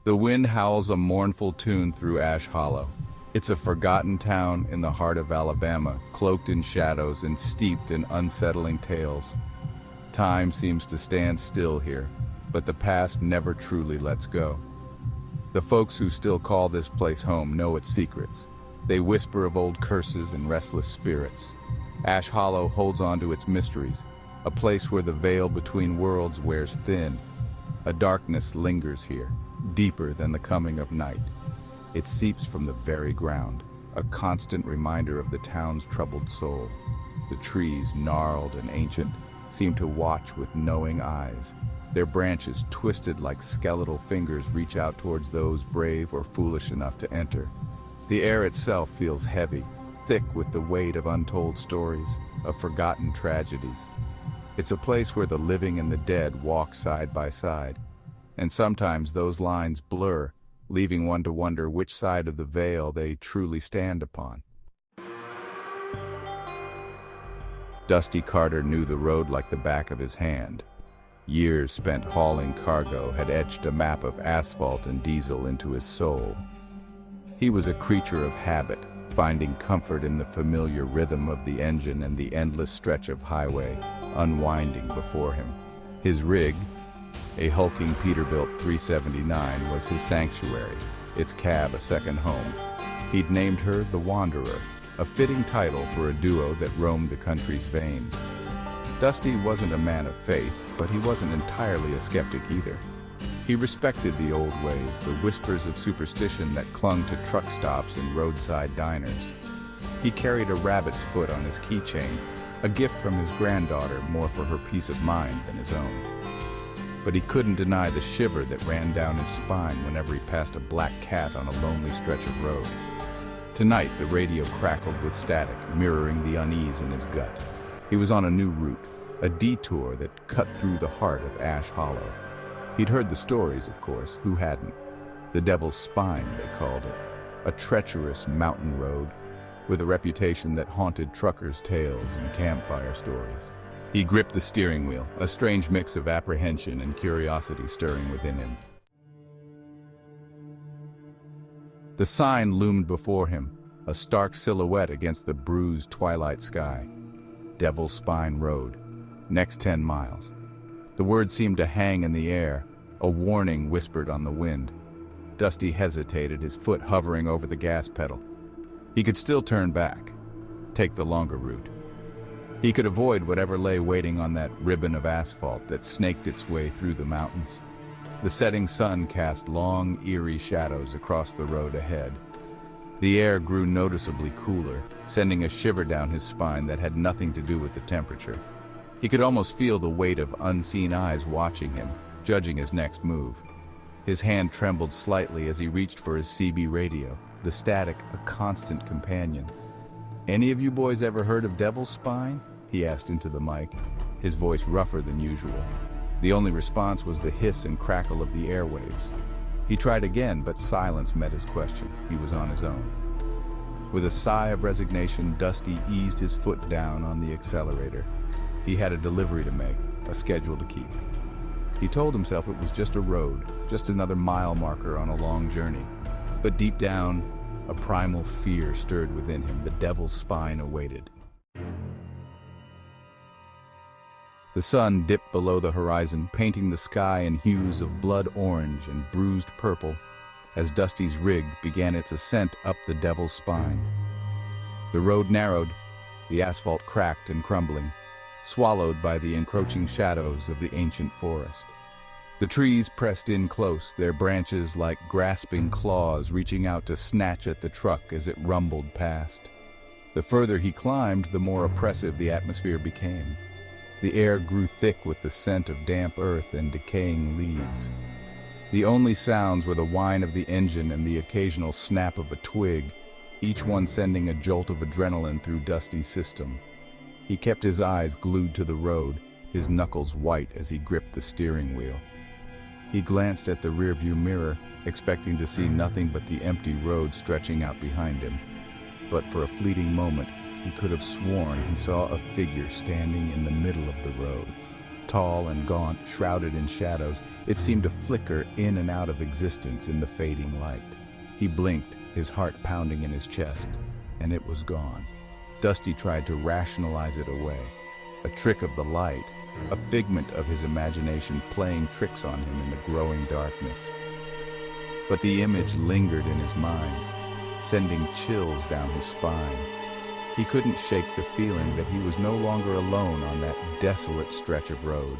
The wind howls a mournful tune through Ash Hollow. It's a forgotten town in the heart of Alabama, cloaked in shadows and steeped in unsettling tales. Time seems to stand still here, but the past never truly lets go. The folks who still call this place home know its secrets. They whisper of old curses and restless spirits. Ash Hollow holds on to its mysteries, a place where the veil between worlds wears thin. A darkness lingers here, deeper than the coming of night. It seeps from the very ground, a constant reminder of the town's troubled soul. The trees, gnarled and ancient, seem to watch with knowing eyes. Their branches, twisted like skeletal fingers, reach out towards those brave or foolish enough to enter. The air itself feels heavy, thick with the weight of untold stories, of forgotten tragedies. It's a place where the living and the dead walk side by side, and sometimes those lines blur, leaving one to wonder which side of the veil they truly stand upon. Dusty Carter knew the road like the back of his hand. Years spent hauling cargo had etched a map of asphalt and diesel into his soul. He was a creature of habit, finding comfort in the familiar rhythm of the engine and the endless stretch of highway unwinding before him. His rig, a hulking Peterbilt 379, was his sanctuary, its cab a second home. He'd named her the Wanderer, a fitting title for a duo that roamed the country's veins. Dusty wasn't a man of faith, but he wasn't entirely a skeptic either. He respected the old ways, the whispers of superstition that clung to truck stops and roadside diners. He carried a rabbit's foot on his keychain, a gift from his granddaughter, more for her peace of mind than his own. But he couldn't deny the shiver that ran down his spine whenever he passed a black cat on a lonely stretch of road. Tonight, the radio crackled with static, mirroring the unease in his gut. He was on a new route, a detour that cut through the heart of Ash Hollow. He'd heard the stories, of course, who hadn't? The Devil's Spine, they called it. A treacherous mountain road with a reputation that haunted truckers' tales and campfire stories. He gripped the steering wheel, a strange mix of apprehension and curiosity stirring within him. The sign loomed before him, a stark silhouette against the bruised twilight sky. Devil's Spine Road. Next 10 miles. The words seemed to hang in the air, a warning whispered on the wind. Dusty hesitated, his foot hovering over the gas pedal. He could still turn back, take the longer route. He could avoid whatever lay waiting on that ribbon of asphalt that snaked its way through the mountains. The setting sun cast long, eerie shadows across the road ahead. The air grew noticeably cooler, sending a shiver down his spine that had nothing to do with the temperature. He could almost feel the weight of unseen eyes watching him, judging his next move. His hand trembled slightly as he reached for his CB radio, the static a constant companion. "Any of you boys ever heard of Devil's Spine?" he asked into the mic, his voice rougher than usual. The only response was the hiss and crackle of the airwaves. He tried again, but silence met his question. He was on his own. With a sigh of resignation, Dusty eased his foot down on the accelerator. He had a delivery to make, a schedule to keep. He told himself it was just a road, just another mile marker on a long journey. But deep down, a primal fear stirred within him. The Devil's Spine awaited. The sun dipped below the horizon, painting the sky in hues of blood orange and bruised purple as Dusty's rig began its ascent up the Devil's Spine. The road narrowed, the asphalt cracked and crumbling, swallowed by the encroaching shadows of the ancient forest. The trees pressed in close, their branches like grasping claws reaching out to snatch at the truck as it rumbled past. The further he climbed, the more oppressive the atmosphere became. The air grew thick with the scent of damp earth and decaying leaves. The only sounds were the whine of the engine and the occasional snap of a twig, each one sending a jolt of adrenaline through Dusty's system. He kept his eyes glued to the road, his knuckles white as he gripped the steering wheel. He glanced at the rearview mirror, expecting to see nothing but the empty road stretching out behind him. But for a fleeting moment, he could have sworn he saw a figure standing in the middle of the road. Tall and gaunt, shrouded in shadows, it seemed to flicker in and out of existence in the fading light. He blinked, his heart pounding in his chest, and it was gone. Dusty tried to rationalize it away. A trick of the light, a figment of his imagination playing tricks on him in the growing darkness. But the image lingered in his mind, sending chills down his spine. He couldn't shake the feeling that he was no longer alone on that desolate stretch of road.